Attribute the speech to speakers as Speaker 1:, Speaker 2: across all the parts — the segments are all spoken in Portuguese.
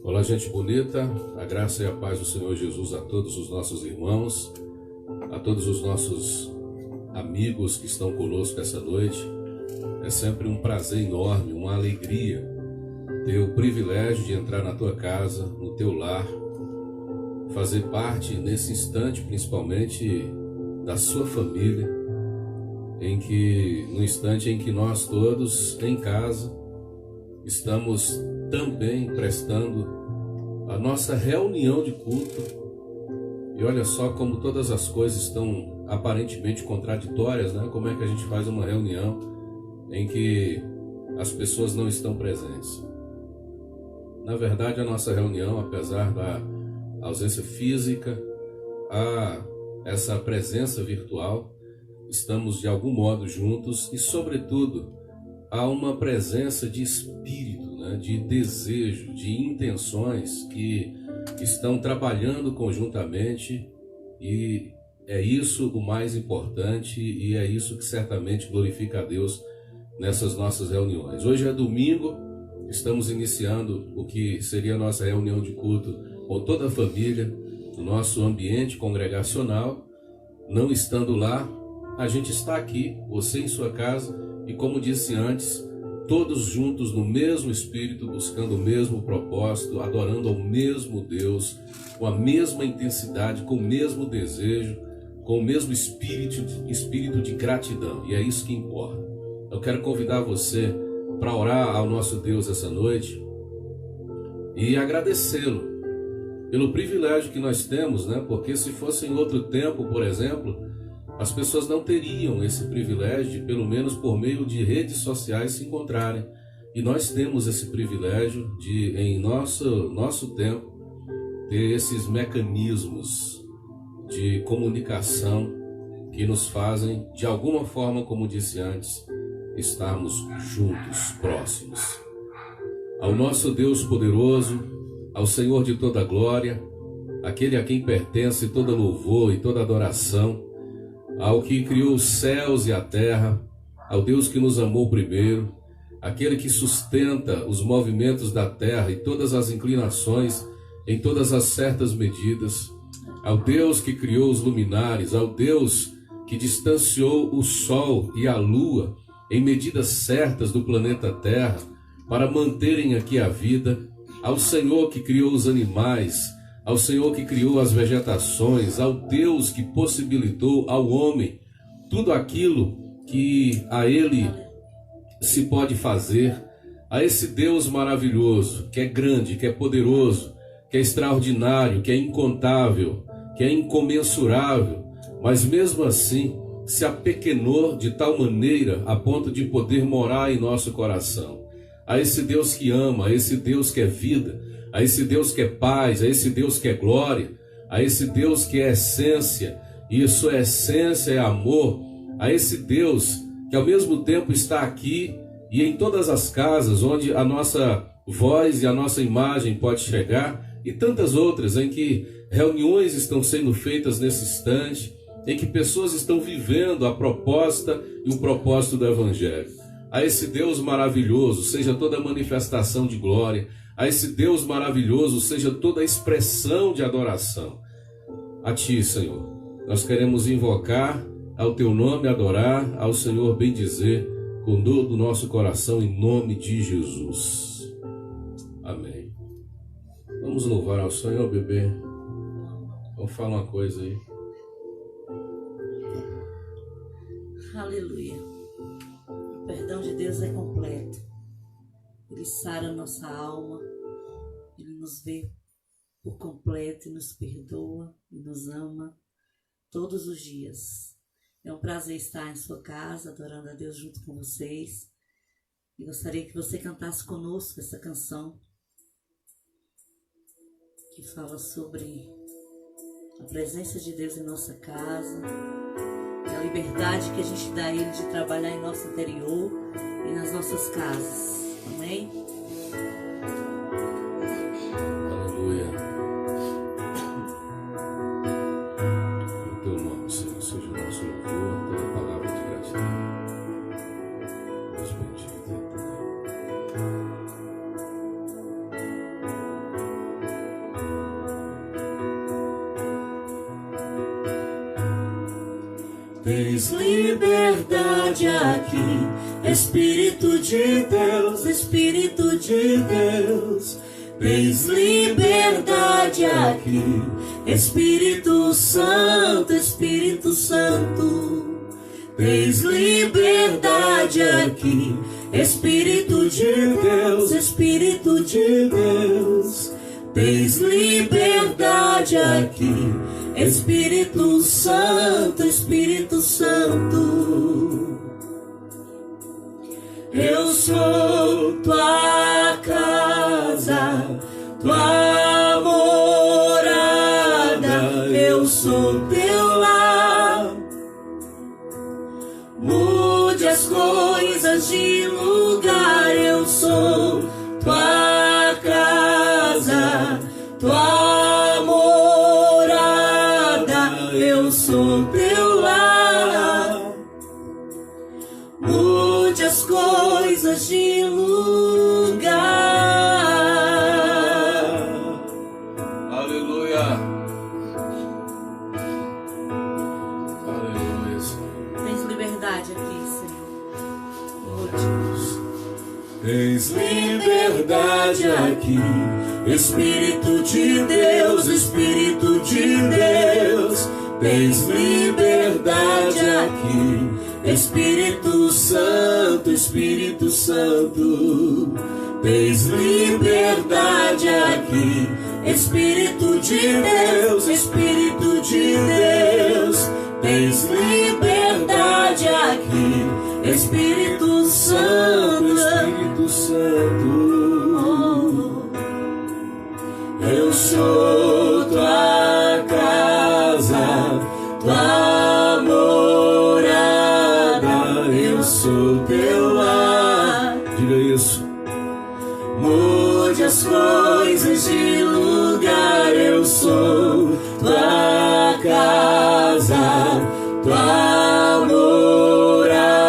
Speaker 1: Olá, gente bonita, a graça e a paz do Senhor Jesus a todos os nossos irmãos, a todos os nossos amigos que estão conosco essa noite. É sempre um prazer enorme, uma alegria ter o privilégio de entrar na tua casa, no teu lar, fazer parte nesse instante, principalmente da sua família, no instante em que nós todos em casa estamos também prestando a nossa reunião de culto. E olha só como todas as coisas estão aparentemente contraditórias, né? Como é que a gente faz uma reunião em que as pessoas não estão presentes? Na verdade, a nossa reunião, apesar da ausência física, essa presença virtual, estamos de algum modo juntos e, sobretudo, há uma presença de espírito, né, de desejo, de intenções que estão trabalhando conjuntamente, e é isso o mais importante e é isso que certamente glorifica a Deus nessas nossas reuniões. Hoje é domingo, estamos iniciando o que seria a nossa reunião de culto com toda a família, no nosso ambiente congregacional. Não estando lá, a gente está aqui, você em sua casa, e como disse antes, todos juntos no mesmo espírito, buscando o mesmo propósito, adorando ao mesmo Deus, com a mesma intensidade, com o mesmo desejo, com o mesmo espírito de gratidão. E é isso que importa. Eu quero convidar você para orar ao nosso Deus essa noite e agradecê-lo pelo privilégio que nós temos, né? Porque se fosse em outro tempo, por exemplo, as pessoas não teriam esse privilégio de, pelo menos por meio de redes sociais, se encontrarem. E nós temos esse privilégio de, em nosso tempo, ter esses mecanismos de comunicação que nos fazem, de alguma forma, como disse antes, estarmos juntos, próximos. Ao nosso Deus poderoso, ao Senhor de toda glória, aquele a quem pertence toda louvor e toda adoração, ao que criou os céus e a terra, ao Deus que nos amou primeiro, aquele que sustenta os movimentos da terra e todas as inclinações em todas as certas medidas, ao Deus que criou os luminares, ao Deus que distanciou o sol e a lua em medidas certas do planeta Terra para manterem aqui a vida, ao Senhor que criou os animais, ao Senhor que criou as vegetações, ao Deus que possibilitou ao homem tudo aquilo que a ele se pode fazer, a esse Deus maravilhoso, que é grande, que é poderoso, que é extraordinário, que é incontável, que é incomensurável, mas mesmo assim se apequenou de tal maneira a ponto de poder morar em nosso coração. A esse Deus que ama, a esse Deus que é vida, a esse Deus que é paz, a esse Deus que é glória, a esse Deus que é essência, e sua essência é amor, a esse Deus que ao mesmo tempo está aqui e em todas as casas onde a nossa voz e a nossa imagem pode chegar, e tantas outras em que reuniões estão sendo feitas nesse instante, em que pessoas estão vivendo a proposta e o propósito do Evangelho. A esse Deus maravilhoso seja toda manifestação de glória, a esse Deus maravilhoso seja toda a expressão de adoração. A Ti, Senhor, nós queremos invocar ao Teu nome, adorar ao Senhor, bendizer com todo o nosso coração, em nome de Jesus. Amém. Vamos louvar ao Senhor, bebê. Vamos falar uma coisa aí.
Speaker 2: Aleluia. O perdão de Deus é completo. Ele sara a nossa alma, Ele nos vê por completo e nos perdoa e nos ama todos os dias. É um prazer estar em sua casa, adorando a Deus junto com vocês. E gostaria que você cantasse conosco essa canção que fala sobre a presença de Deus em nossa casa, e a liberdade que a gente dá a Ele de trabalhar em nosso interior e nas nossas casas. Amém?
Speaker 1: Aleluia. No Teu nome, Senhor, seja o nosso louvor, toda palavra de gratidão. Deus bendito.
Speaker 3: Tens liberdade aqui, Espírito de Deus, Espírito de Deus. Tens liberdade aqui, Espírito Santo, Espírito Santo. Tens liberdade aqui, Espírito de Deus, Espírito de Deus. Tens liberdade aqui, Espírito Santo, Espírito Santo. Eu sou tua casa, tua morada, eu sou teu lar. Mude as coisas de lugar, eu sou tua casa, tua morada, eu sou teu lar. Mude as coisas de lugar.
Speaker 1: Aleluia. Aleluia, Senhor.
Speaker 2: Tens liberdade aqui, Senhor.
Speaker 3: Tens liberdade aqui, Espírito de Deus, Espírito de Deus. Tens liberdade aqui, Espírito Santo, Espírito Santo. Tens liberdade aqui, Espírito de Deus, Espírito de Deus. Tens liberdade aqui, Espírito Santo, Espírito Santo. Eu sou tua casa, tua morada, eu sou teu lar. Diga isso. Mude as coisas de lugar, eu sou tua casa, tua morada,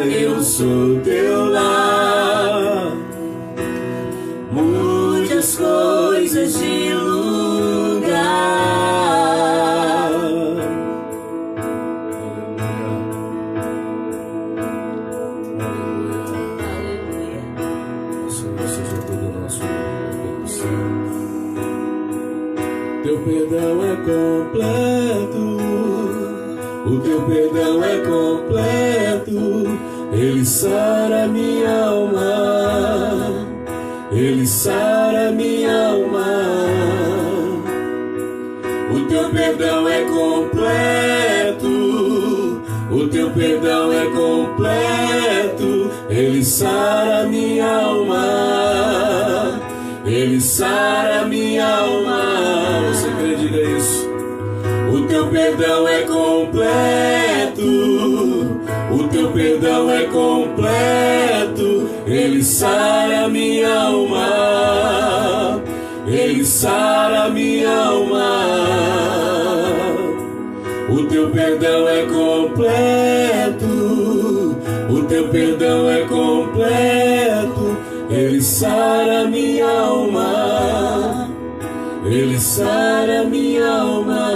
Speaker 3: eu sou teu lar. Mude as coisas de lugar.
Speaker 2: Aleluia.
Speaker 1: Senhor, seja todo o nosso reconhecimento. Teu perdão é completo, o teu perdão é completo. Ele sara minha alma, ele sara minha alma. O teu perdão é completo, o teu perdão é completo. Ele sara minha alma, ele sara minha alma. Você crê? Diga isso. O teu perdão é completo, o teu perdão é completo. Ele sara minha alma, ele sara minha alma. O teu perdão é completo, o teu perdão é completo. Ele sara minha alma, ele sara minha alma.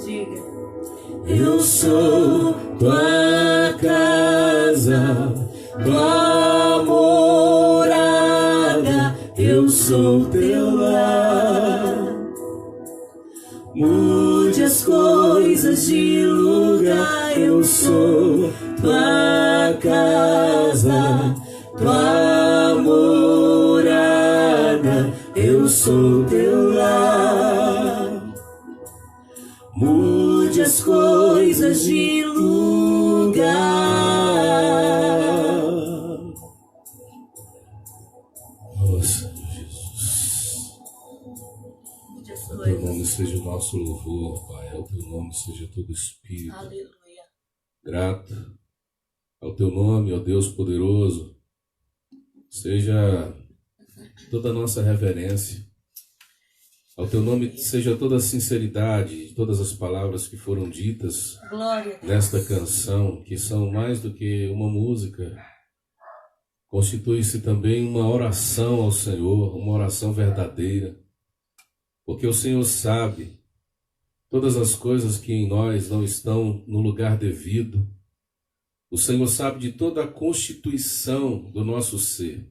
Speaker 2: Diga.
Speaker 3: Eu sou tua casa, tua morada, eu sou teu lar. Mude as coisas de lugar, eu sou tua casa, tua morada, eu sou teu lar. Mude as coisas de lugar. Nossa, Jesus.
Speaker 2: Mude as
Speaker 1: Ao teu nome
Speaker 2: coisas.
Speaker 1: seja o nosso louvor, Pai. Ao teu nome seja todo espírito
Speaker 2: Aleluia.
Speaker 1: grato. Ao teu nome, ó Deus poderoso, seja toda a nossa reverência. Ao teu nome seja toda a sinceridade, todas as palavras que foram ditas
Speaker 2: Glória a Deus.
Speaker 1: nesta canção, que são mais do que uma música, constitui-se também uma oração ao Senhor, uma oração verdadeira, porque o Senhor sabe todas as coisas que em nós não estão no lugar devido. O Senhor sabe de toda a constituição do nosso ser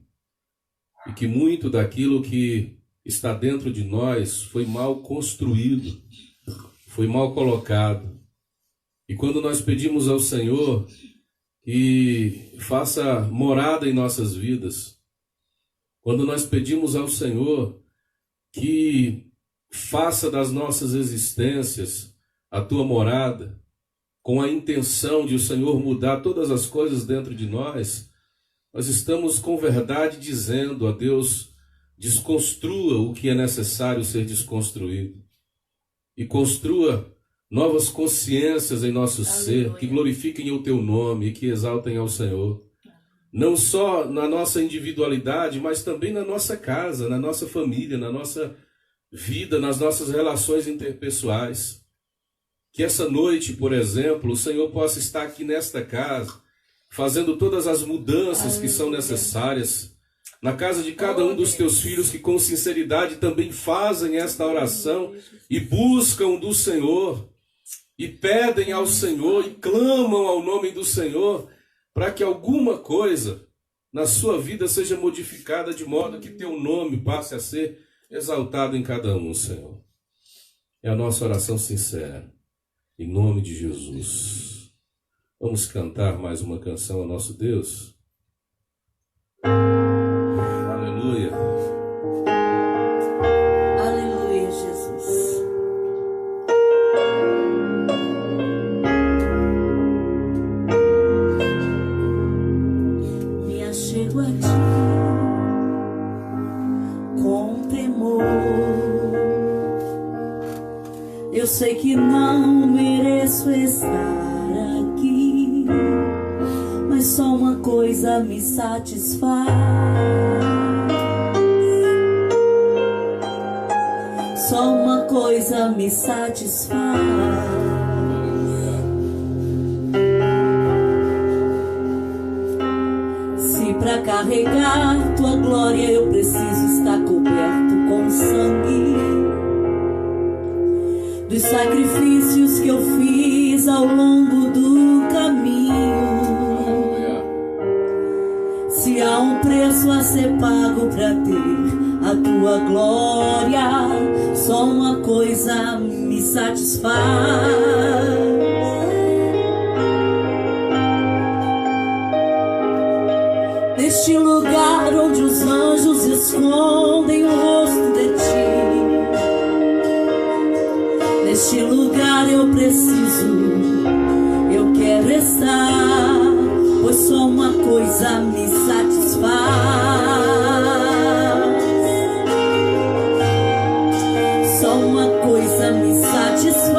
Speaker 1: e que muito daquilo que está dentro de nós foi mal construído, foi mal colocado. E quando nós pedimos ao Senhor que faça morada em nossas vidas, quando nós pedimos ao Senhor que faça das nossas existências a tua morada, com a intenção de o Senhor mudar todas as coisas dentro de nós, nós estamos com verdade dizendo a Deus: desconstrua o que é necessário ser desconstruído e construa novas consciências em nosso ser, que glorifiquem o teu nome e que exaltem ao Senhor. Não só na nossa individualidade, mas também na nossa casa, na nossa família, na nossa vida, nas nossas relações interpessoais. Que essa noite, por exemplo, o Senhor possa estar aqui nesta casa, fazendo todas as mudanças que são necessárias, na casa de cada um dos teus filhos que com sinceridade também fazem esta oração e buscam do Senhor, e pedem ao Senhor e clamam ao nome do Senhor, para que alguma coisa na sua vida seja modificada de modo que teu nome passe a ser exaltado em cada um, Senhor. É a nossa oração sincera, em nome de Jesus. Vamos cantar mais uma canção ao nosso Deus? Aleluia.
Speaker 2: Aleluia, Jesus. Me achego a ti com temor. Eu sei que não mereço estar aqui, mas só uma coisa me satisfaz. Só uma coisa me satisfaz. Se pra carregar tua glória eu preciso estar coberto com sangue dos sacrifícios que eu fiz ao longo do caminho, se há um preço a ser pago pra ter a tua glória, só uma coisa me satisfaz. Neste lugar onde os anjos escondem o rosto de ti, neste lugar eu preciso, eu quero estar, pois só uma coisa me satisfaz. Só uma coisa me satisfaz.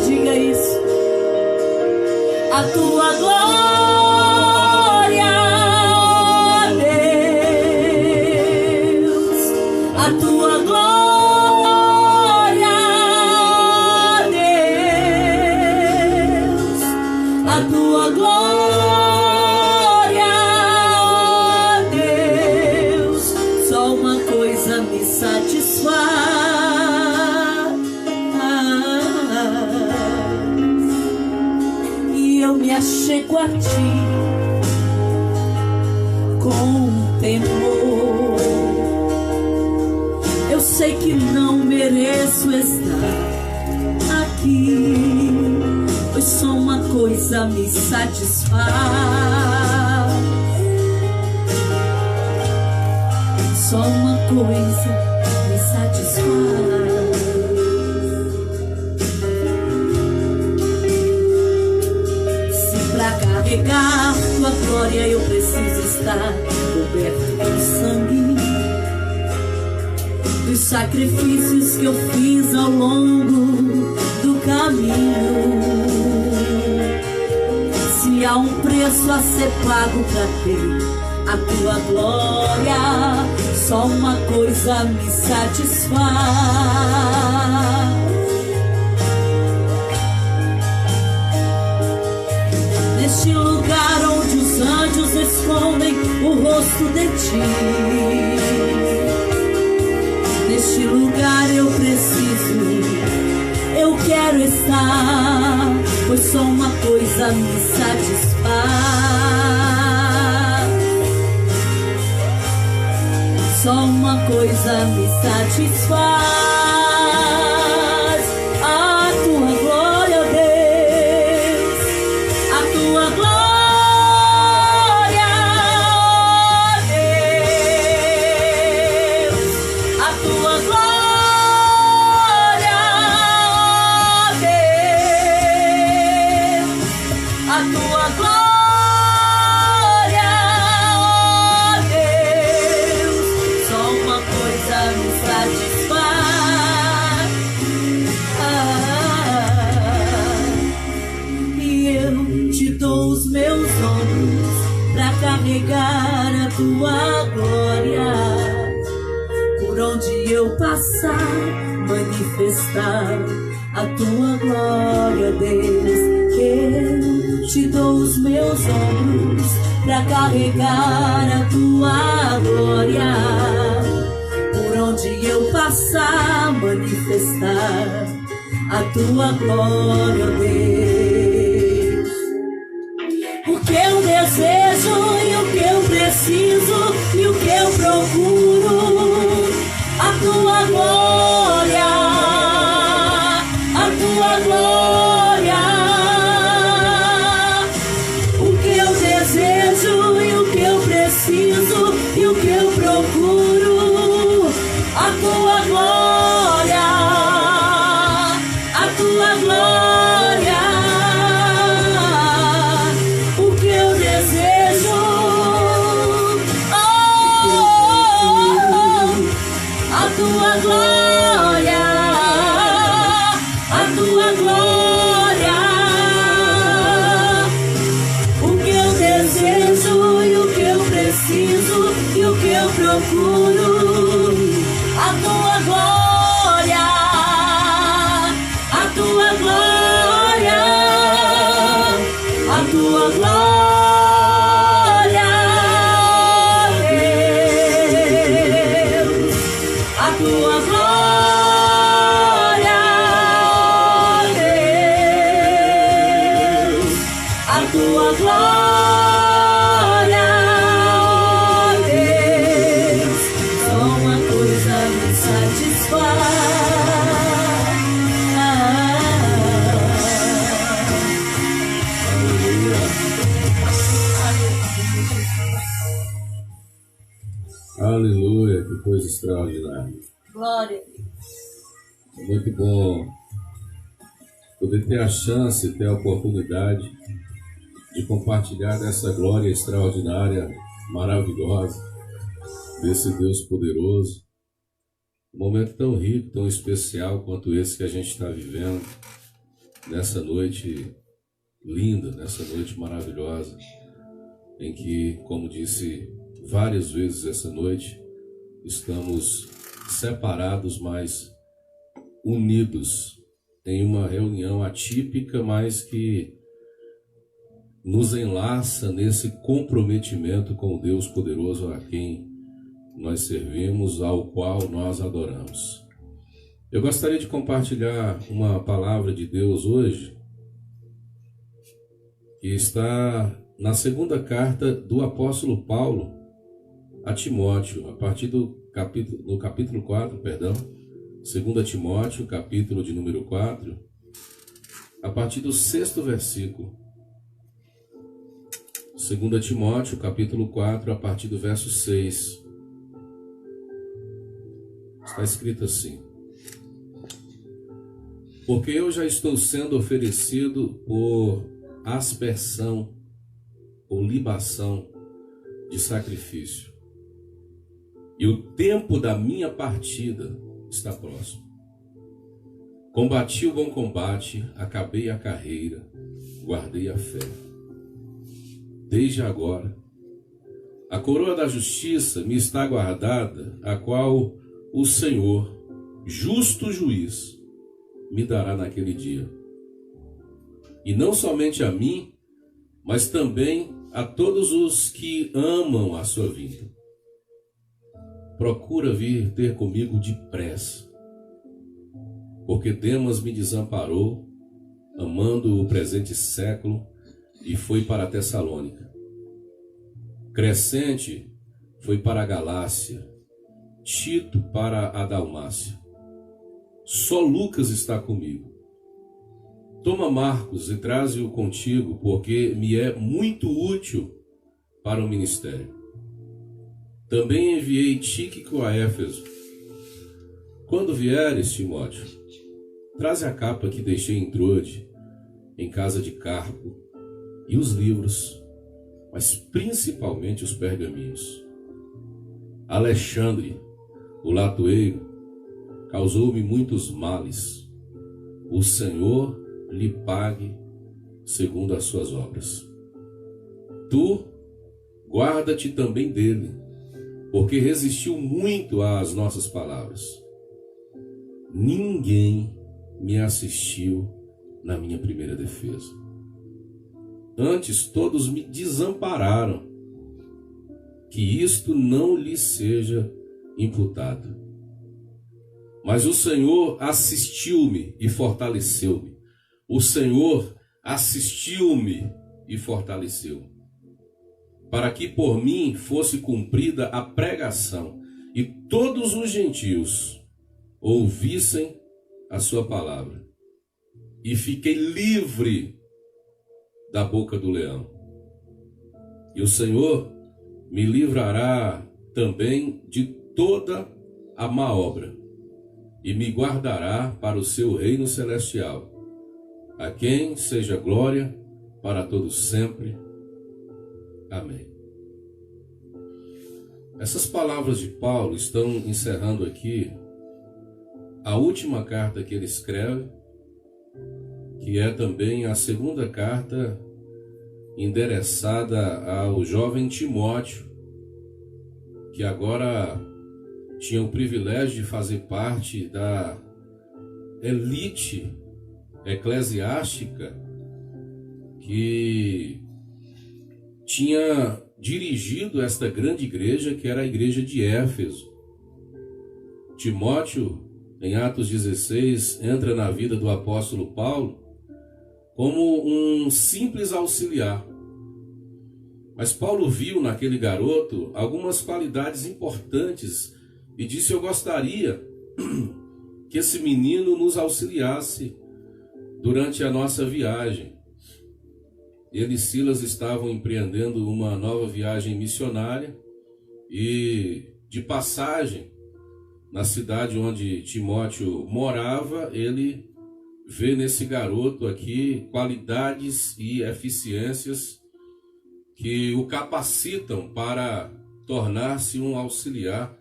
Speaker 2: Diga isso. A tua glória, Deus. A tua glória, Deus. A tua glória, Deus. Só uma coisa me satisfaz. E eu me achego a ti com temor. Eu sei que não mereço estar aqui, pois só uma coisa me satisfaz. Só uma coisa me satisfaz. Se pra carregar tua glória eu preciso estar coberto com sangue dos sacrifícios que eu fiz ao longo do caminho, se há um preço a ser pago pra ter a tua glória, só uma coisa me satisfaz. Neste lugar onde os anjos escondem o rosto de ti, neste lugar manifestar, pois só uma coisa me satisfaz. Só uma coisa me satisfaz. A tua glória, Deus, a tua glória, Deus, a tua glória, Deus, a tua glória, Deus, só uma coisa me satisfaz. E eu te dou os meus ombros pra carregar a tua glória. Por onde eu passar, manifestar a tua glória, Deus. Eu te dou os meus ombros pra carregar a tua glória. Por onde eu passar, manifestar a tua glória, Deus. O que eu desejo e o que eu preciso e o que eu procuro, a tua glória, a tua glória. O que eu desejo e o que eu preciso e o que eu procuro, a tua glória, a tua glória. O que eu desejo, a tua glória, a tua glória. O que eu desejo e o que eu preciso e o que eu procuro, a tua glória, a tua glória, a tua glória, Deus, a tua glória, Deus, a tua glória, Deus, só uma coisa me satisfaz.
Speaker 1: Aleluia, que coisa extraordinária.
Speaker 2: Glória.
Speaker 1: É muito bom poder ter a chance, ter a oportunidade de compartilhar dessa glória extraordinária, maravilhosa, desse Deus poderoso. Um momento tão rico, tão especial quanto esse que a gente está vivendo, nessa noite linda, nessa noite maravilhosa, em que, como disse várias vezes essa noite, estamos separados, mas unidos em uma reunião atípica, mas que nos enlaça nesse comprometimento com o Deus poderoso a quem nós servimos, ao qual nós adoramos. Eu gostaria de compartilhar uma palavra de Deus hoje, que está na segunda carta do apóstolo Paulo a Timóteo, a partir do capítulo 4, 2 Timóteo, capítulo de número 4, a partir do 6º versículo. 2 Timóteo, capítulo 4, a partir do verso 6. Está escrito assim: porque eu já estou sendo oferecido por aspersão ou libação de sacrifício, e o tempo da minha partida está próximo. Combati o bom combate, acabei a carreira, guardei a fé. Desde agora, a coroa da justiça me está guardada, a qual o Senhor, justo juiz, me dará naquele dia. E não somente a mim, mas também a todos os que amam a sua vinda. Procura vir ter comigo depressa, porque Demas me desamparou, amando o presente século, e foi para a Tessalônica. Crescente foi para a Galácia, Tito para a Dalmácia. Só Lucas está comigo. Toma Marcos e traze-o contigo, porque me é muito útil para o ministério. Também enviei Tíquico a Éfeso. Quando vieres, Timóteo, traze a capa que deixei em Trode, em casa de Carpo, e os livros, mas principalmente os pergaminhos. Alexandre, o latoeiro, causou-me muitos males. O Senhor lhe pague segundo as suas obras. Tu, guarda-te também dele, porque resistiu muito às nossas palavras. Ninguém me assistiu na minha primeira defesa. Antes todos me desampararam. Que isto não lhe seja imputado. Mas o Senhor assistiu-me e fortaleceu-me. O Senhor assistiu-me e fortaleceu-me, para que por mim fosse cumprida a pregação e todos os gentios ouvissem a sua palavra. E fiquei livre da boca do leão. E o Senhor me livrará também de toda a má obra e me guardará para o seu reino celestial, a quem seja glória para todos sempre. Amém. Essas palavras de Paulo estão encerrando aqui a última carta que ele escreve, que é também a segunda carta endereçada ao jovem Timóteo, que agora tinha o privilégio de fazer parte da elite eclesiástica que tinha dirigido esta grande igreja, que era a igreja de Éfeso. Timóteo, em Atos 16, entra na vida do apóstolo Paulo como um simples auxiliar. Mas Paulo viu naquele garoto algumas qualidades importantes e disse: eu gostaria que esse menino nos auxiliasse durante a nossa viagem. Ele e Silas estavam empreendendo uma nova viagem missionária e, de passagem na cidade onde Timóteo morava, ele vê nesse garoto aqui qualidades e eficiências que o capacitam para tornar-se um auxiliar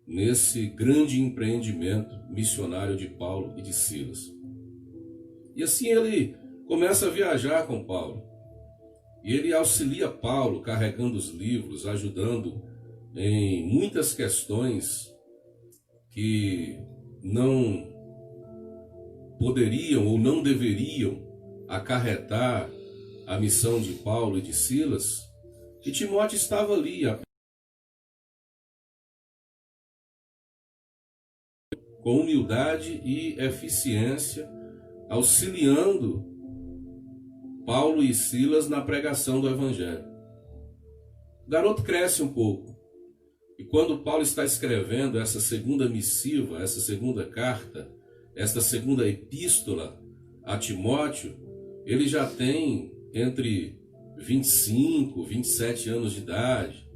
Speaker 1: nesse grande empreendimento missionário de Paulo e de Silas. E assim ele começa a viajar com Paulo. E ele auxilia Paulo carregando os livros, ajudando em muitas questões que não poderiam ou não deveriam acarretar a missão de Paulo e de Silas. E Timóteo estava ali, com humildade e eficiência, auxiliando Paulo e Silas na pregação do Evangelho. O garoto cresce um pouco. E quando Paulo está escrevendo essa segunda missiva, essa segunda carta, esta segunda epístola a Timóteo, ele já tem entre 25, 27 anos de idade.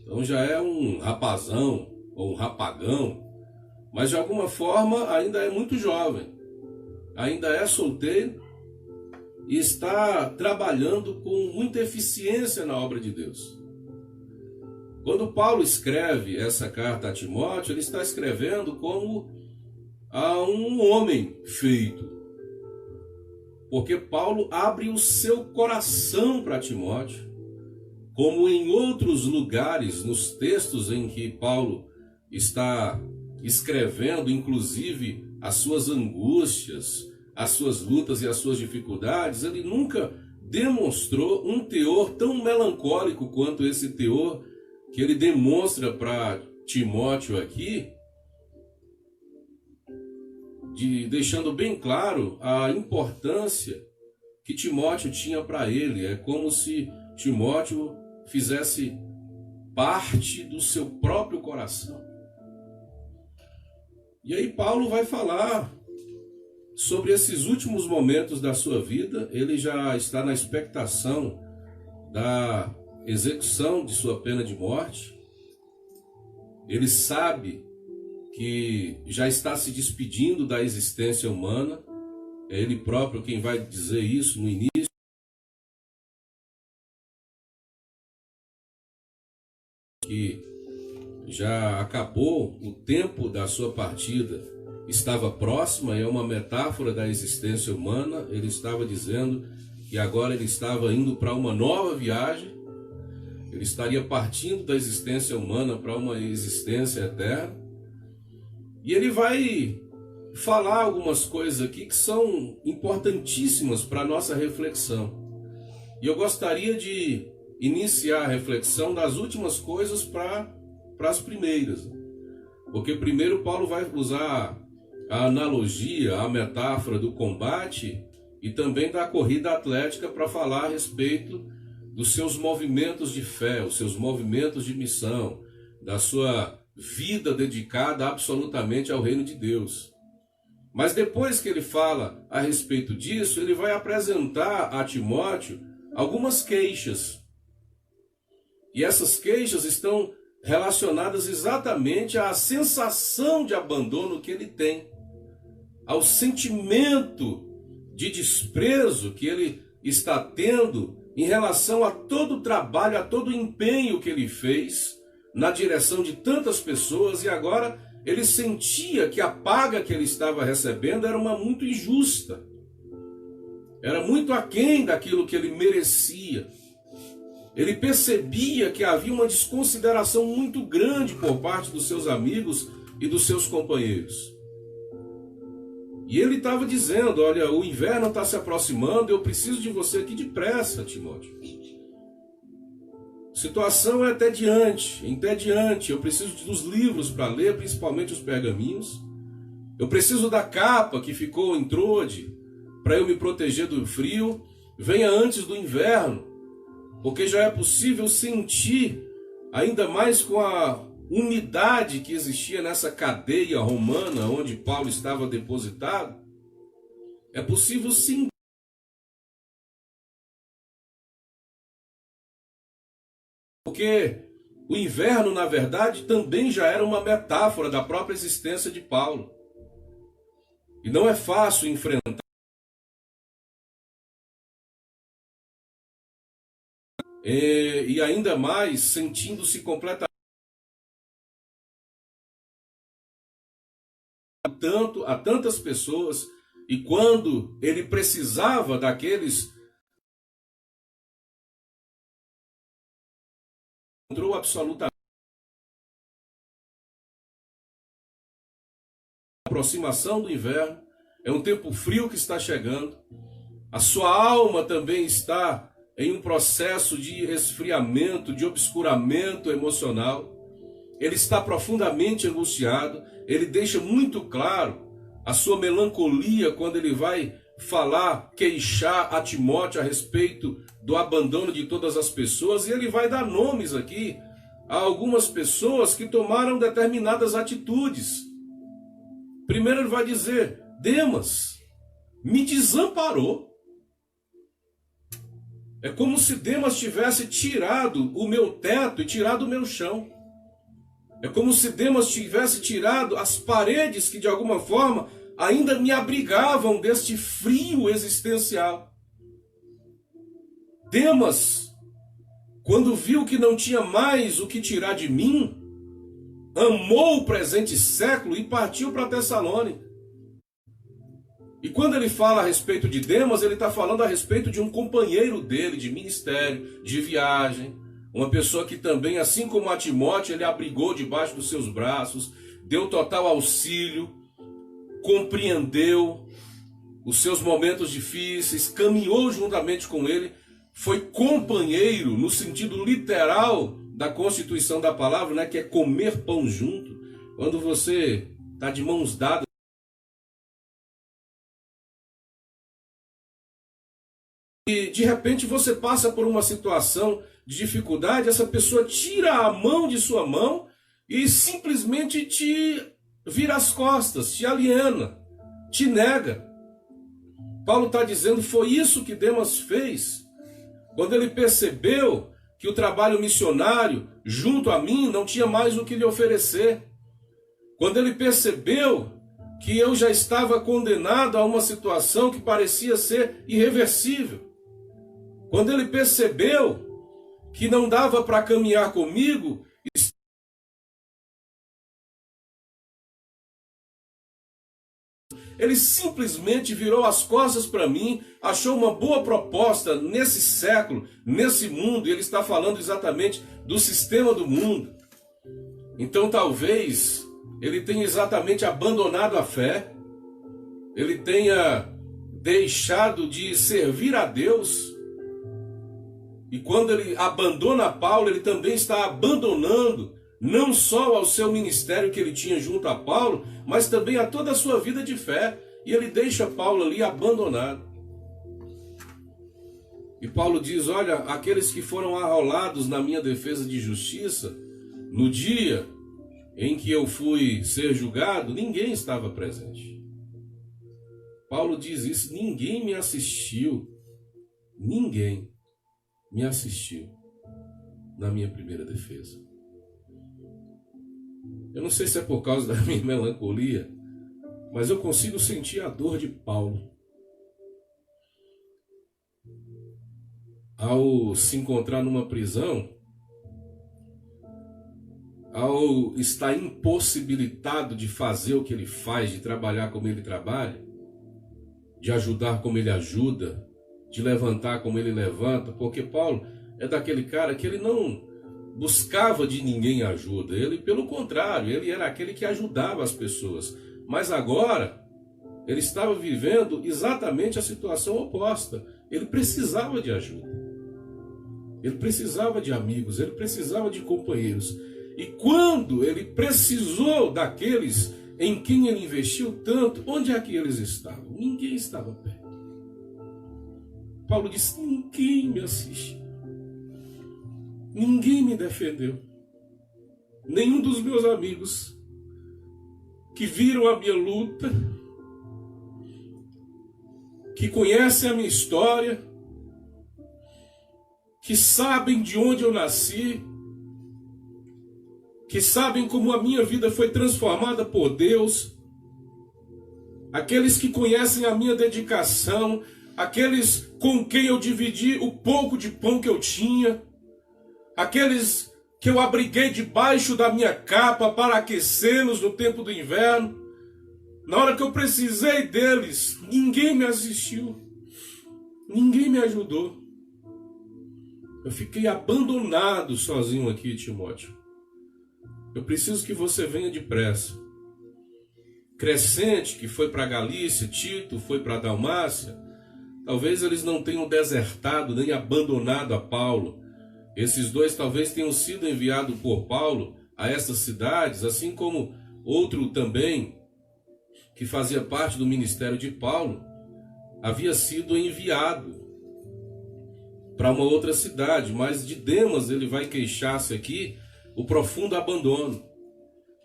Speaker 1: Então já é um rapazão ou um rapagão, mas de alguma forma ainda é muito jovem. Ainda é solteiro e está trabalhando com muita eficiência na obra de Deus. Quando Paulo escreve essa carta a Timóteo, ele está escrevendo como a um homem feito. Porque Paulo abre o seu coração para Timóteo, como em outros lugares, nos textos em que Paulo está escrevendo, inclusive as suas angústias, as suas lutas e as suas dificuldades, ele nunca demonstrou um teor tão melancólico quanto esse teor que ele demonstra para Timóteo aqui, deixando bem claro a importância que Timóteo tinha para ele. É como se Timóteo fizesse parte do seu próprio coração. E aí Paulo vai falar sobre esses últimos momentos da sua vida. Ele já está na expectação da execução de sua pena de morte. Ele sabe que já está se despedindo da existência humana. É ele próprio quem vai dizer isso no início. Que já acabou, o tempo da sua partida estava próxima, é uma metáfora da existência humana. Ele estava dizendo que agora ele estava indo para uma nova viagem, ele estaria partindo da existência humana para uma existência eterna. E ele vai falar algumas coisas aqui que são importantíssimas para a nossa reflexão. E eu gostaria de iniciar a reflexão das últimas coisas para as primeiras. Porque primeiro Paulo vai usar a analogia, a metáfora do combate e também da corrida atlética para falar a respeito dos seus movimentos de fé, os seus movimentos de missão, da sua vida dedicada absolutamente ao reino de Deus. Mas depois que ele fala a respeito disso, ele vai apresentar a Timóteo algumas queixas. E essas queixas estão relacionadas exatamente à sensação de abandono que ele tem, ao sentimento de desprezo que ele está tendo em relação a todo o trabalho, a todo o empenho que ele fez na direção de tantas pessoas, e agora ele sentia que a paga que ele estava recebendo era uma muito injusta, era muito aquém daquilo que ele merecia. Ele percebia que havia uma desconsideração muito grande por parte dos seus amigos e dos seus companheiros. E ele estava dizendo: olha, o inverno está se aproximando, eu preciso de você aqui depressa, Timóteo. A situação é entediante, eu preciso dos livros para ler, principalmente os pergaminhos. Eu preciso da capa que ficou em Troade para eu me proteger do frio. Venha antes do inverno, porque já é possível sentir, ainda mais com a umidade que existia nessa cadeia romana onde Paulo estava depositado, é possível sentir. Porque o inverno, na verdade, também já era uma metáfora da própria existência de Paulo. E não é fácil enfrentar. E ainda mais sentindo-se completamente a tantas pessoas, e quando ele precisava daqueles, encontrou absolutamente a aproximação do inverno, é um tempo frio que está chegando, a sua alma também está em um processo de resfriamento, de obscuramento emocional. Ele está profundamente angustiado. Ele deixa muito claro a sua melancolia quando ele vai falar, queixar a Timóteo a respeito do abandono de todas as pessoas. E ele vai dar nomes aqui a algumas pessoas que tomaram determinadas atitudes. Primeiro ele vai dizer: Demas me desamparou. É como se Demas tivesse tirado o meu teto e tirado o meu chão. É como se Demas tivesse tirado as paredes que de alguma forma ainda me abrigavam deste frio existencial. Demas, quando viu que não tinha mais o que tirar de mim, amou o presente século e partiu para Tessalônica. E quando ele fala a respeito de Demas, ele está falando a respeito de um companheiro dele, de ministério, de viagem. Uma pessoa que também, assim como a Timóteo, ele abrigou debaixo dos seus braços, deu total auxílio, compreendeu os seus momentos difíceis, caminhou juntamente com ele, foi companheiro no sentido literal da constituição da palavra, né, que é comer pão junto. Quando você está de mãos dadas, E de repente você passa por uma situação de dificuldade, essa pessoa tira a mão de sua mão e simplesmente te vira as costas, te aliena, te nega. Paulo está dizendo, foi isso que Demas fez, quando ele percebeu que o trabalho missionário junto a mim não tinha mais o que lhe oferecer. Quando ele percebeu que eu já estava condenado a uma situação que parecia ser irreversível. Quando ele percebeu que não dava para caminhar comigo, ele simplesmente virou as costas para mim, achou uma boa proposta nesse século, nesse mundo, e ele está falando exatamente do sistema do mundo. Então talvez ele tenha exatamente abandonado a fé, ele tenha deixado de servir a Deus. E quando ele abandona Paulo, ele também está abandonando não só ao seu ministério que ele tinha junto a Paulo, mas também a toda a sua vida de fé. E ele deixa Paulo ali abandonado. E Paulo diz, olha, aqueles que foram arrolados na minha defesa de justiça, no dia em que eu fui ser julgado, ninguém estava presente. Paulo diz isso, ninguém me assistiu. Ninguém me assistiu na minha primeira defesa. Eu não sei se é por causa da minha melancolia, mas eu consigo sentir a dor de Paulo ao se encontrar numa prisão, ao estar impossibilitado de fazer o que ele faz, de trabalhar como ele trabalha, de ajudar como ele ajuda, de levantar como ele levanta, porque Paulo é daquele cara que ele não buscava de ninguém ajuda, ele, pelo contrário, ele era aquele que ajudava as pessoas, mas agora ele estava vivendo exatamente a situação oposta, ele precisava de ajuda, ele precisava de amigos, ele precisava de companheiros, e quando ele precisou daqueles em quem ele investiu tanto, onde é que eles estavam? Ninguém estava perto. Paulo disse, ninguém me assistiu, ninguém me defendeu, nenhum dos meus amigos que viram a minha luta, que conhecem a minha história, que sabem de onde eu nasci, que sabem como a minha vida foi transformada por Deus, aqueles que conhecem a minha dedicação, aqueles com quem eu dividi o pouco de pão que eu tinha, aqueles que eu abriguei debaixo da minha capa para aquecê-los no tempo do inverno, na hora que eu precisei deles, ninguém me assistiu, ninguém me ajudou. Eu fiquei abandonado sozinho aqui, Timóteo. Eu preciso que você venha depressa. Crescente, que foi para Galícia, Tito foi para Dalmácia, talvez eles não tenham desertado nem abandonado a Paulo. Esses dois talvez tenham sido enviados por Paulo a essas cidades, assim como outro também, que fazia parte do ministério de Paulo, havia sido enviado para uma outra cidade, mas de Demas ele vai queixar-se aqui o profundo abandono.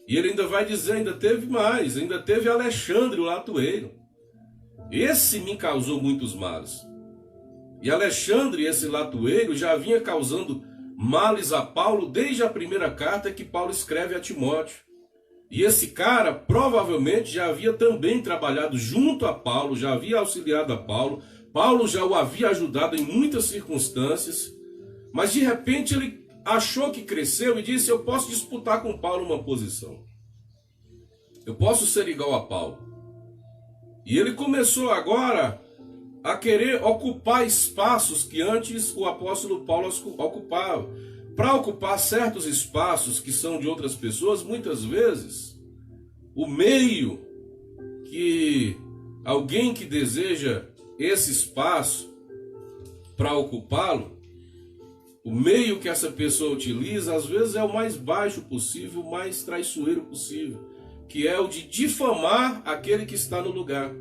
Speaker 1: E ele ainda vai dizer, ainda teve mais, ainda teve Alexandre, o latoeiro. Esse me causou muitos males. E Alexandre, esse latoeiro, já vinha causando males a Paulo desde a primeira carta que Paulo escreve a Timóteo. E esse cara provavelmente já havia também trabalhado junto a Paulo, já havia auxiliado a Paulo. Paulo já o havia ajudado em muitas circunstâncias, mas de repente ele achou que cresceu e disse, eu posso disputar com Paulo uma posição. Eu posso ser igual a Paulo. E ele começou agora a querer ocupar espaços que antes o apóstolo Paulo ocupava. Para ocupar certos espaços que são de outras pessoas, muitas vezes, o meio que alguém que deseja esse espaço para ocupá-lo, o meio que essa pessoa utiliza, às vezes é o mais baixo possível, o mais traiçoeiro possível, que é o de difamar aquele que está no lugar.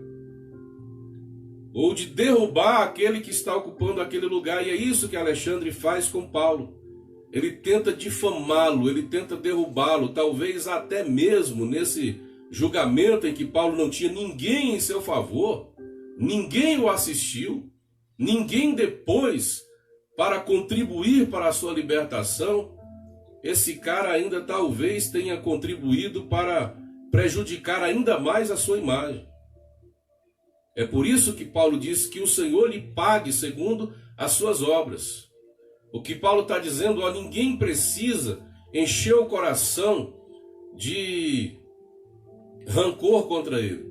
Speaker 1: ou de derrubar aquele que está ocupando aquele lugar. E é isso que Alexandre faz com Paulo. Ele tenta difamá-lo, ele tenta derrubá-lo, talvez até mesmo nesse julgamento em que Paulo não tinha ninguém em seu favor, ninguém o assistiu, ninguém depois para contribuir para a sua libertação. Esse cara ainda talvez tenha contribuído para prejudicar ainda mais a sua imagem. É por isso que Paulo diz que o Senhor lhe pague segundo as suas obras. O que Paulo está dizendo, ó, ninguém precisa encher o coração de rancor contra ele,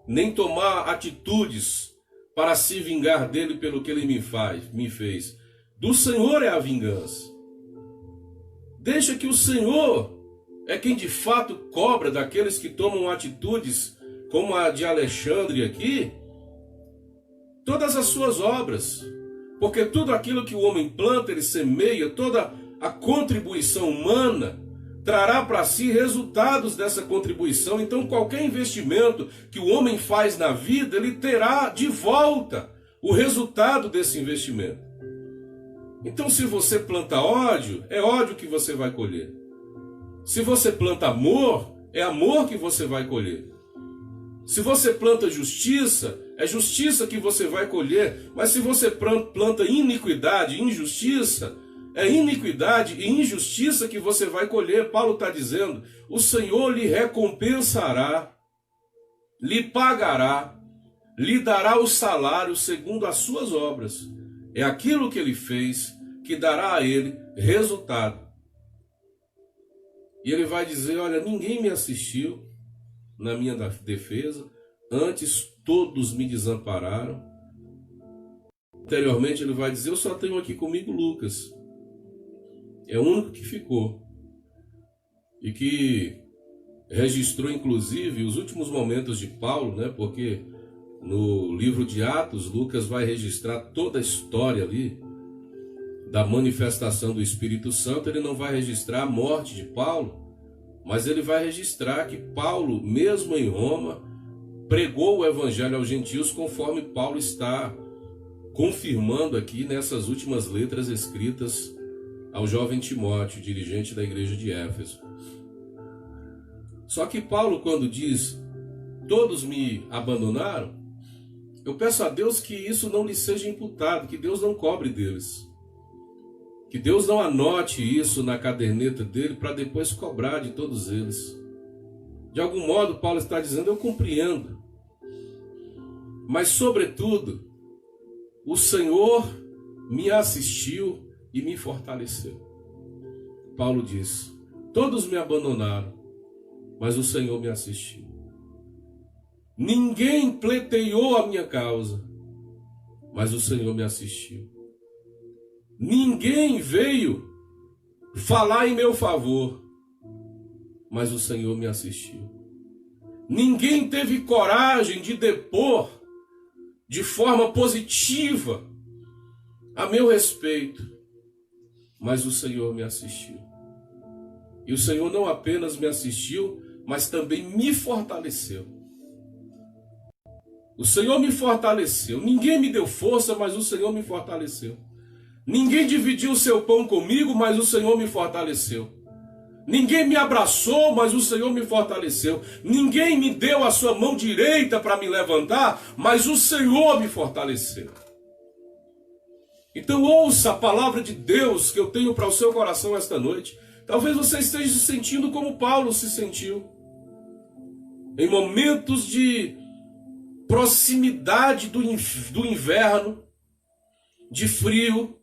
Speaker 1: nem tomar atitudes para se vingar dele pelo que ele me fez. Do Senhor é a vingança. Deixa que o Senhor é quem de fato cobra daqueles que tomam atitudes como a de Alexandre aqui, todas as suas obras. Porque tudo aquilo que o homem planta, ele semeia, toda a contribuição humana trará para si resultados dessa contribuição. Então qualquer investimento que o homem faz na vida, ele terá de volta o resultado desse investimento. Então se você planta ódio, é ódio que você vai colher. Se você planta amor, é amor que você vai colher. Se você planta justiça, é justiça que você vai colher. Mas se você planta iniquidade, injustiça, é iniquidade e injustiça que você vai colher. Paulo está dizendo, o Senhor lhe recompensará, lhe pagará, lhe dará o salário segundo as suas obras. É aquilo que ele fez que dará a ele resultado. E ele vai dizer, olha, ninguém me assistiu na minha defesa, antes todos me desampararam. Anteriormente ele vai dizer, eu só tenho aqui comigo Lucas. É o único que ficou. E que registrou inclusive os últimos momentos de Paulo, né? Porque no livro de Atos, Lucas vai registrar toda a história ali da manifestação do Espírito Santo. Ele não vai registrar a morte de Paulo, mas ele vai registrar que Paulo, mesmo em Roma, pregou o evangelho aos gentios, conforme Paulo está confirmando aqui nessas últimas letras escritas ao jovem Timóteo, dirigente da igreja de Éfeso. Só que Paulo, quando diz, todos me abandonaram, eu peço a Deus que isso não lhe seja imputado, que Deus não cobre deles. Que Deus não anote isso na caderneta dele para depois cobrar de todos eles. De algum modo, Paulo está dizendo, eu compreendo. Mas, sobretudo, o Senhor me assistiu e me fortaleceu. Paulo diz, todos me abandonaram, mas o Senhor me assistiu. Ninguém pleiteou a minha causa, mas o Senhor me assistiu. Ninguém veio falar em meu favor, mas o Senhor me assistiu. Ninguém teve coragem de depor de forma positiva a meu respeito, mas o Senhor me assistiu. E o Senhor não apenas me assistiu, mas também me fortaleceu. O Senhor me fortaleceu. Ninguém me deu força, mas o Senhor me fortaleceu. Ninguém dividiu o seu pão comigo, mas o Senhor me fortaleceu. Ninguém me abraçou, mas o Senhor me fortaleceu. Ninguém me deu a sua mão direita para me levantar, mas o Senhor me fortaleceu. Então ouça a palavra de Deus que eu tenho para o seu coração esta noite. Talvez você esteja se sentindo como Paulo se sentiu. Em momentos de proximidade do inverno, de frio,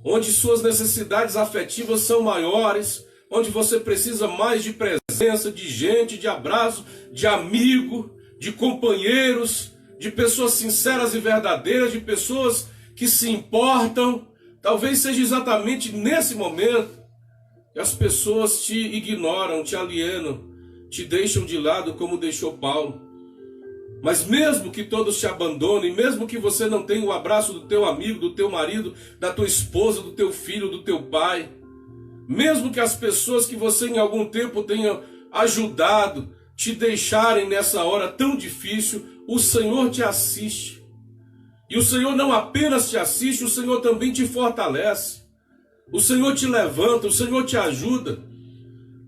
Speaker 1: onde suas necessidades afetivas são maiores, onde você precisa mais de presença, de gente, de abraço, de amigo, de companheiros, de pessoas sinceras e verdadeiras, de pessoas que se importam. Talvez seja exatamente nesse momento que as pessoas te ignoram, te alienam, te deixam de lado como deixou Paulo. Mas mesmo que todos te abandonem, mesmo que você não tenha o abraço do teu amigo, do teu marido, da tua esposa, do teu filho, do teu pai, mesmo que as pessoas que você em algum tempo tenha ajudado te deixarem nessa hora tão difícil, o Senhor te assiste. E o Senhor não apenas te assiste, o Senhor também te fortalece. O Senhor te levanta, o Senhor te ajuda.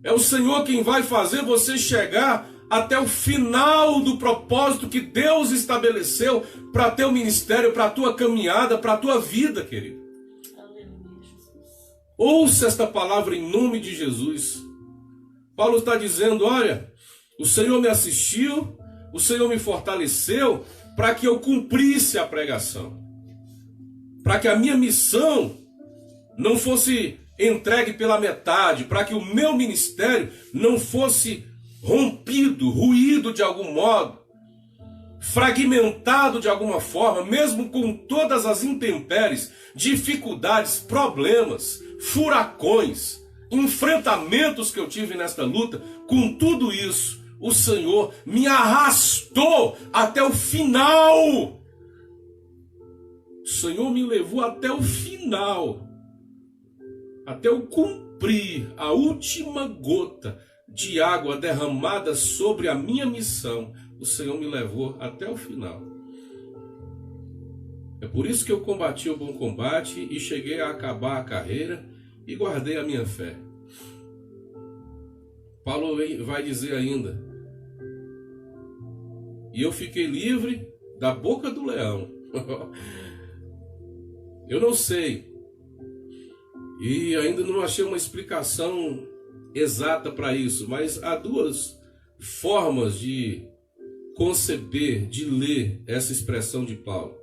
Speaker 1: É o Senhor quem vai fazer você chegar até o final do propósito que Deus estabeleceu para teu ministério, para a tua caminhada, para a tua vida, querido. Ouça esta palavra em nome de Jesus. Paulo está dizendo, olha, o Senhor me assistiu, o Senhor me fortaleceu para que eu cumprisse a pregação. Para que a minha missão não fosse entregue pela metade, para que o meu ministério não fosse rompido, ruído de algum modo, fragmentado de alguma forma, mesmo com todas as intempéries, dificuldades, problemas, furacões, enfrentamentos que eu tive nesta luta. Com tudo isso, o Senhor me arrastou até o final. O Senhor me levou até o final, até eu cumprir a última gota de água derramada sobre a minha missão. O Senhor me levou até o final. É por isso que eu combati o bom combate e cheguei a acabar a carreira e guardei a minha fé. Paulo vai dizer ainda, e eu fiquei livre da boca do leão. Eu não sei, e ainda não achei uma explicação exata para isso, mas há duas formas de conceber, de ler essa expressão de Paulo.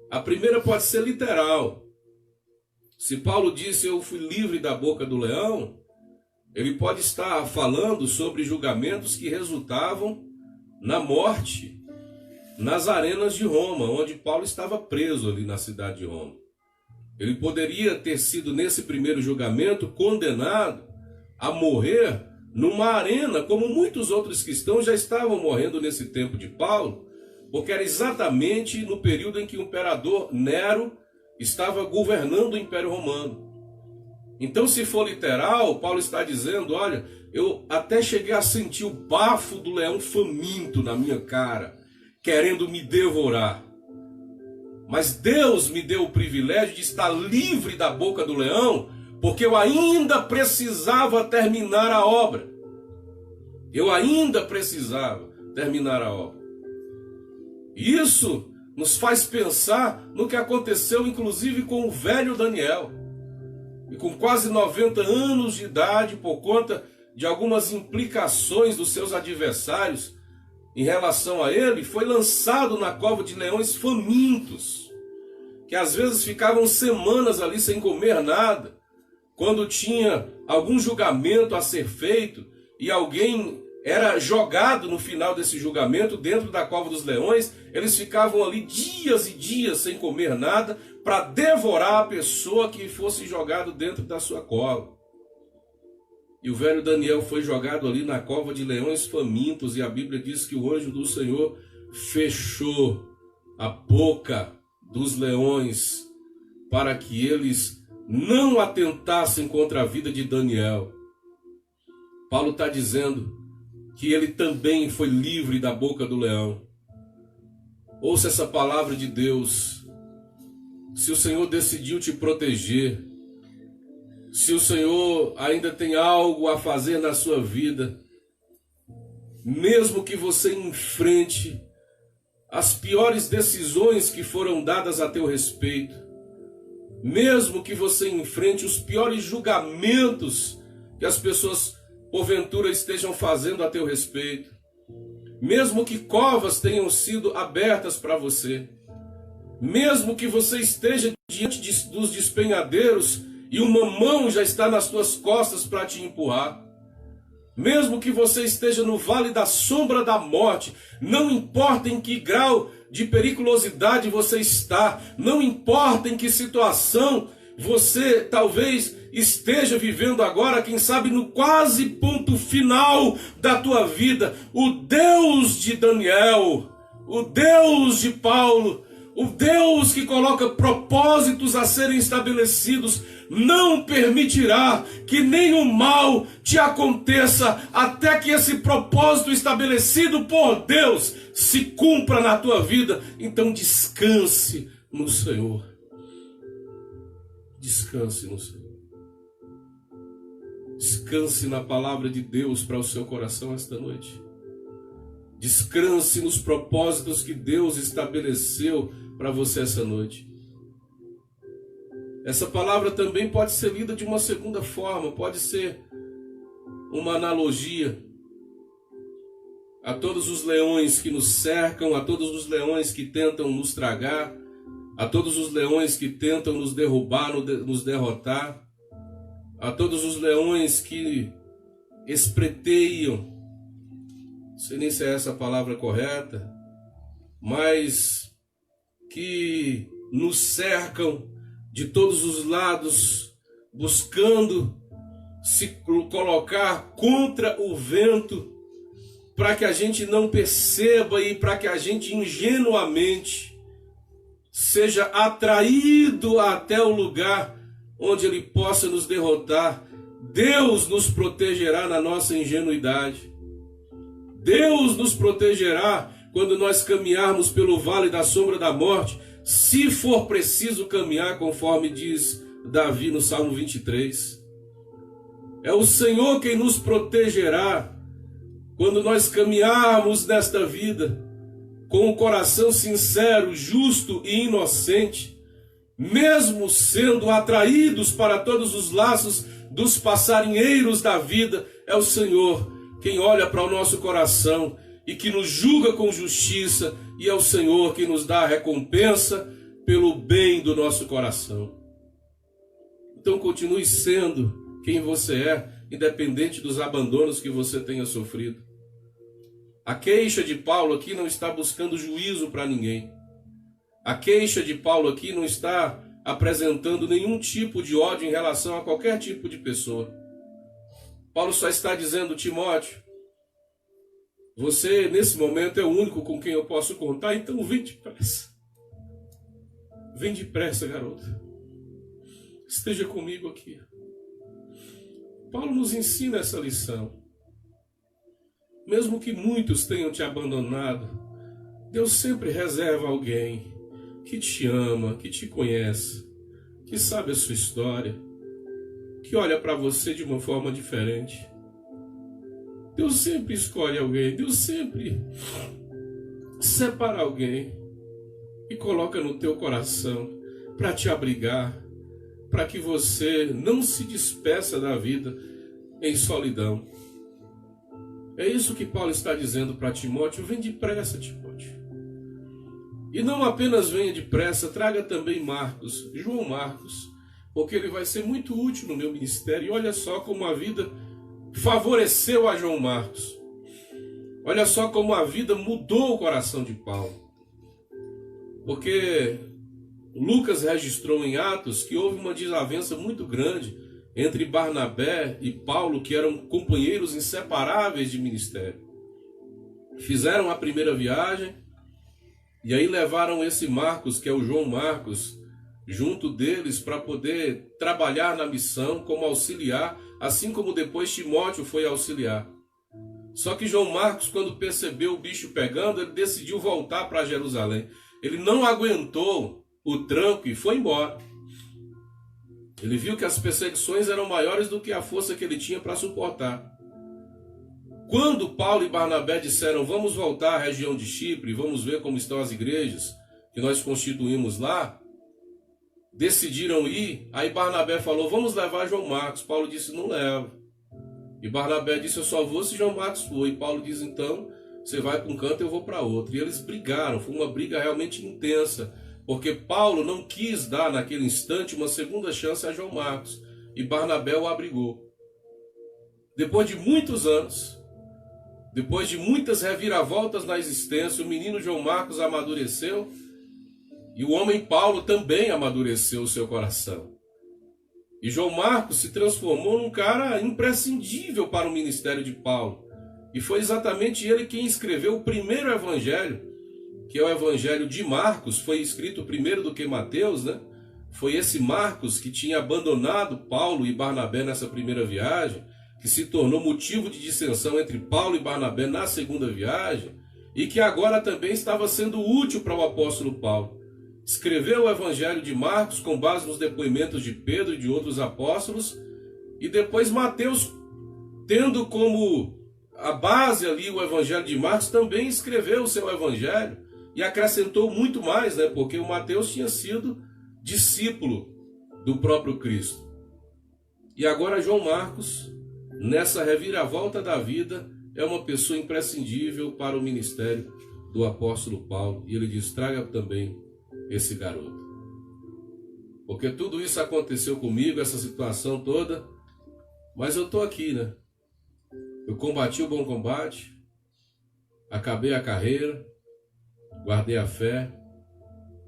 Speaker 1: A primeira pode ser literal. Se Paulo disse eu fui livre da boca do leão, ele pode estar falando sobre julgamentos que resultavam na morte, nas arenas de Roma, onde Paulo estava preso ali na cidade de Roma. Ele poderia ter sido nesse primeiro julgamento condenado a morrer numa arena, como muitos outros cristãos já estavam morrendo nesse tempo de Paulo, porque era exatamente no período em que o imperador Nero estava governando o Império Romano. Então, se for literal, Paulo está dizendo, olha, eu até cheguei a sentir o bafo do leão faminto na minha cara, querendo me devorar. Mas Deus me deu o privilégio de estar livre da boca do leão, porque eu ainda precisava terminar a obra. Eu ainda precisava terminar a obra. Isso nos faz pensar no que aconteceu, inclusive, com o velho Daniel. E com quase 90 anos de idade, por conta de algumas implicações dos seus adversários em relação a ele, foi lançado na cova de leões famintos, que às vezes ficavam semanas ali sem comer nada. Quando tinha algum julgamento a ser feito e alguém era jogado no final desse julgamento dentro da cova dos leões, eles ficavam ali dias e dias sem comer nada para devorar a pessoa que fosse jogado dentro da sua cova. E o velho Daniel foi jogado ali na cova de leões famintos, e a Bíblia diz que o anjo do Senhor fechou a boca dos leões para que eles não atentassem contra a vida de Daniel. Paulo está dizendo que ele também foi livre da boca do leão. Ouça essa palavra de Deus. Se o Senhor decidiu te proteger, se o Senhor ainda tem algo a fazer na sua vida, mesmo que você enfrente as piores decisões que foram dadas a teu respeito, mesmo que você enfrente os piores julgamentos que as pessoas porventura estejam fazendo a teu respeito, mesmo que covas tenham sido abertas para você, mesmo que você esteja diante dos despenhadeiros e uma mão já está nas tuas costas para te empurrar, mesmo que você esteja no vale da sombra da morte, não importa em que grau de periculosidade você está, não importa em que situação você talvez esteja vivendo agora, quem sabe no quase ponto final da tua vida, o Deus de Daniel, o Deus de Paulo, o Deus que coloca propósitos a serem estabelecidos não permitirá que nenhum mal te aconteça até que esse propósito estabelecido por Deus se cumpra na tua vida. Então descanse no Senhor. Descanse no Senhor. Descanse na palavra de Deus para o seu coração esta noite. Descanse nos propósitos que Deus estabeleceu para você essa noite. Essa palavra também pode ser lida de uma segunda forma, pode ser uma analogia a todos os leões que nos cercam, a todos os leões que tentam nos tragar, a todos os leões que tentam nos derrubar, nos derrotar, a todos os leões que espreteiam, não sei nem se é essa a palavra correta, mas que nos cercam de todos os lados, buscando se colocar contra o vento, para que a gente não perceba e para que a gente ingenuamente seja atraído até o lugar onde ele possa nos derrotar. Deus nos protegerá na nossa ingenuidade. Deus nos protegerá quando nós caminharmos pelo vale da sombra da morte, se for preciso caminhar, conforme diz Davi no Salmo 23. É o Senhor quem nos protegerá quando nós caminharmos nesta vida com um coração sincero, justo e inocente, mesmo sendo atraídos para todos os laços dos passarinheiros da vida. É o Senhor quem olha para o nosso coração e que nos julga com justiça, e é o Senhor que nos dá a recompensa pelo bem do nosso coração. Então continue sendo quem você é, independente dos abandonos que você tenha sofrido. A queixa de Paulo aqui não está buscando juízo para ninguém. A queixa de Paulo aqui não está apresentando nenhum tipo de ódio em relação a qualquer tipo de pessoa. Paulo só está dizendo: Timóteo, você nesse momento é o único com quem eu posso contar, então vem depressa. Vem depressa, garoto. Esteja comigo aqui. Paulo nos ensina essa lição. Mesmo que muitos tenham te abandonado, Deus sempre reserva alguém que te ama, que te conhece, que sabe a sua história, que olha para você de uma forma diferente. Deus sempre escolhe alguém, Deus sempre separa alguém e coloca no teu coração para te abrigar, para que você não se despeça da vida em solidão. É isso que Paulo está dizendo para Timóteo: vem depressa, Timóteo. E não apenas venha depressa, traga também Marcos, João Marcos, porque ele vai ser muito útil no meu ministério. E olha só como a vida favoreceu a João Marcos. Olha só como a vida mudou o coração de Paulo. Porque Lucas registrou em Atos que houve uma desavença muito grande entre Barnabé e Paulo, que eram companheiros inseparáveis de ministério. Fizeram a primeira viagem e aí levaram esse Marcos, que é o João Marcos, junto deles para poder trabalhar na missão como auxiliar, assim como depois Timóteo foi auxiliar. Só que João Marcos, quando percebeu o bicho pegando, ele decidiu voltar para Jerusalém. Ele não aguentou o tranco e foi embora. Ele viu que as perseguições eram maiores do que a força que ele tinha para suportar. Quando Paulo e Barnabé disseram: vamos voltar à região de Chipre, vamos ver como estão as igrejas que nós constituímos lá, decidiram ir. Aí Barnabé falou: vamos levar João Marcos. Paulo disse: não leva. E Barnabé disse: eu só vou se João Marcos for. E Paulo diz: então você vai para um canto, eu vou para outro. E eles brigaram, foi uma briga realmente intensa, porque Paulo não quis dar naquele instante uma segunda chance a João Marcos, e Barnabé o abrigou. Depois de muitos anos, depois de muitas reviravoltas na existência, o menino João Marcos amadureceu, e o homem Paulo também amadureceu o seu coração. E João Marcos se transformou num cara imprescindível para o ministério de Paulo. E foi exatamente ele quem escreveu o primeiro evangelho, que é o evangelho de Marcos. Foi escrito primeiro do que Mateus, né? foi esse Marcos que tinha abandonado Paulo e Barnabé nessa primeira viagem, que se tornou motivo de dissensão entre Paulo e Barnabé na segunda viagem, e que agora também estava sendo útil para o apóstolo Paulo. Escreveu o Evangelho de Marcos com base nos depoimentos de Pedro e de outros apóstolos, e depois Mateus, tendo como a base ali o Evangelho de Marcos, também escreveu o seu Evangelho e acrescentou muito mais, né? Porque o Mateus tinha sido discípulo do próprio Cristo. E agora João Marcos, nessa reviravolta da vida, é uma pessoa imprescindível para o ministério do apóstolo Paulo. E ele diz: traga também esse garoto. Porque tudo isso aconteceu comigo, essa situação toda, mas eu estou aqui, né? Eu combati o bom combate, acabei a carreira, guardei a fé,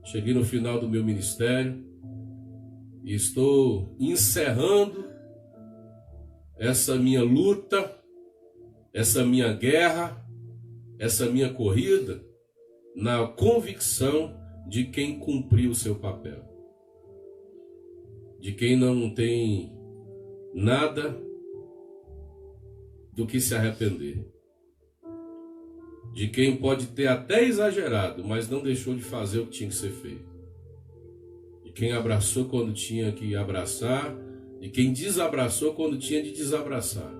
Speaker 1: cheguei no final do meu ministério e estou encerrando essa minha luta, essa minha guerra, essa minha corrida, na convicção de quem cumpriu o seu papel, de quem não tem nada do que se arrepender, de quem pode ter até exagerado, mas não deixou de fazer o que tinha que ser feito, de quem abraçou quando tinha que abraçar, de quem desabraçou quando tinha de desabraçar.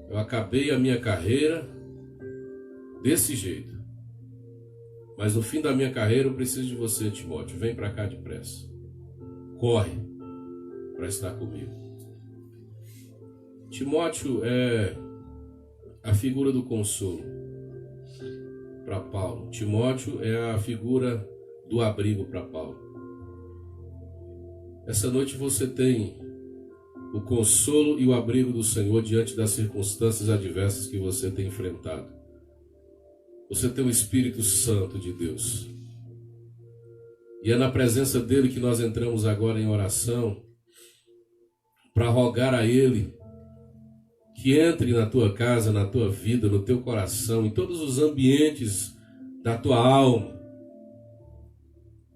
Speaker 1: Eu acabei a minha carreira desse jeito, mas no fim da minha carreira eu preciso de você, Timóteo. Vem para cá depressa, corre para estar comigo. Timóteo é a figura do consolo para Paulo. Timóteo é a figura do abrigo para Paulo. Essa noite você tem o consolo e o abrigo do Senhor diante das circunstâncias adversas que você tem enfrentado. Você tem o Espírito Santo de Deus. E é na presença dele que nós entramos agora em oração para rogar a ele que entre na tua casa, na tua vida, no teu coração, em todos os ambientes da tua alma,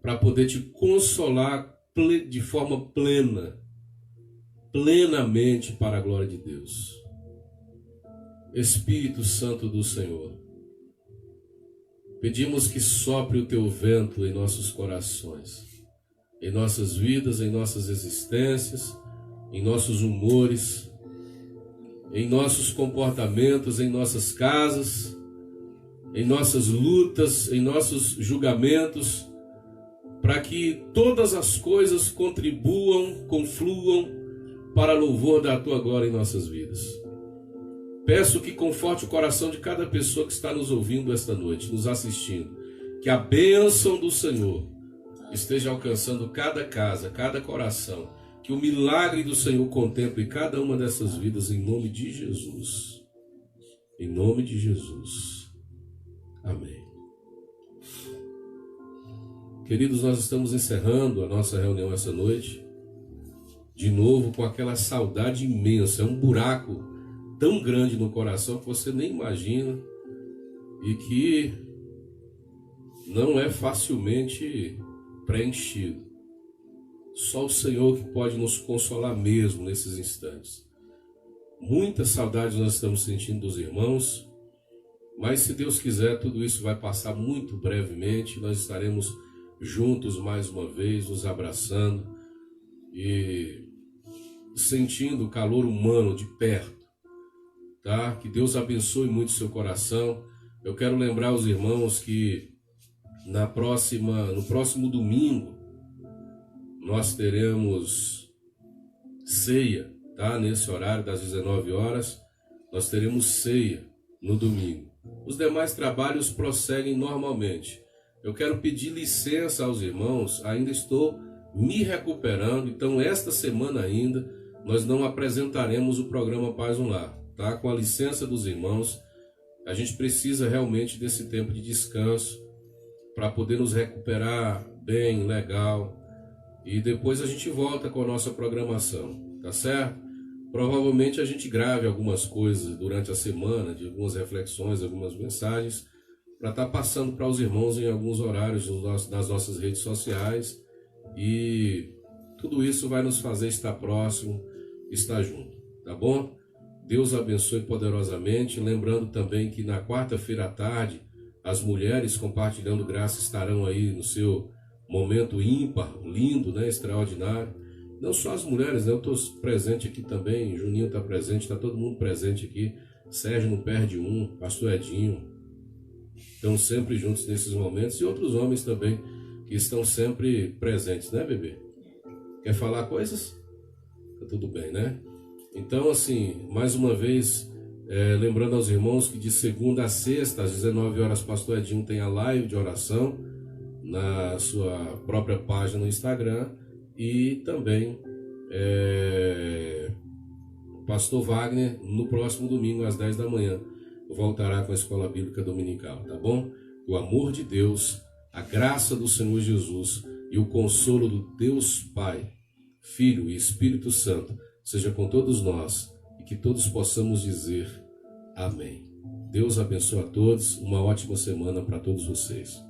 Speaker 1: para poder te consolar de forma plena, plenamente para a glória de Deus. Espírito Santo do Senhor, pedimos que sopre o teu vento em nossos corações, em nossas vidas, em nossas existências, em nossos humores, em nossos comportamentos, em nossas casas, em nossas lutas, em nossos julgamentos, para que todas as coisas contribuam, confluam para louvor da tua glória em nossas vidas. Peço que conforte o coração de cada pessoa que está nos ouvindo esta noite, nos assistindo, que a bênção do Senhor esteja alcançando cada casa, cada coração, que o milagre do Senhor contemple cada uma dessas vidas em nome de Jesus. Em nome de Jesus. Amém. Queridos, nós estamos encerrando a nossa reunião essa noite, de novo com aquela saudade imensa. É um buraco tão grande no coração que você nem imagina e que não é facilmente preenchido. Só o Senhor que pode nos consolar mesmo nesses instantes. Muitas saudades nós estamos sentindo dos irmãos, mas se Deus quiser, tudo isso vai passar muito brevemente. Nós estaremos juntos mais uma vez, nos abraçando e sentindo o calor humano de perto, tá? Que Deus abençoe muito o seu coração. Eu quero lembrar os irmãos que no próximo domingo nós teremos ceia, tá? Nesse horário das 19 horas, nós teremos ceia no domingo. Os demais trabalhos prosseguem normalmente. Eu quero pedir licença aos irmãos, ainda estou me recuperando, então esta semana ainda nós não apresentaremos o programa Paz no Lar, tá? Com a licença dos irmãos, a gente precisa realmente desse tempo de descanso para poder nos recuperar bem, legal, e depois a gente volta com a nossa programação, tá certo? Provavelmente a gente grave algumas coisas durante a semana, de algumas reflexões, algumas mensagens, para estar passando para os irmãos em alguns horários nas nossas redes sociais e tudo isso vai nos fazer estar próximo, estar junto, tá bom? Deus abençoe poderosamente, lembrando também que na quarta-feira à tarde, as mulheres compartilhando graça estarão aí no seu momento ímpar, lindo, né, extraordinário. Não só as mulheres, né? Eu estou presente aqui também, Juninho está presente, está todo mundo presente aqui, Sérgio não perde um, Pastor Edinho, estão sempre juntos nesses momentos, e outros homens também que estão sempre presentes, né, bebê? Quer falar coisas? Tá tudo bem, né? Então, assim, mais uma vez, lembrando aos irmãos que de segunda a sexta, às 19 horas, Pastor Edinho tem a live de oração na sua própria página no Instagram, e também Pastor Wagner, no próximo domingo, às 10 da manhã, voltará com a Escola Bíblica Dominical, tá bom? O amor de Deus, a graça do Senhor Jesus e o consolo do Deus Pai, Filho e Espírito Santo seja com todos nós e que todos possamos dizer amém. Deus abençoe a todos, uma ótima semana para todos vocês.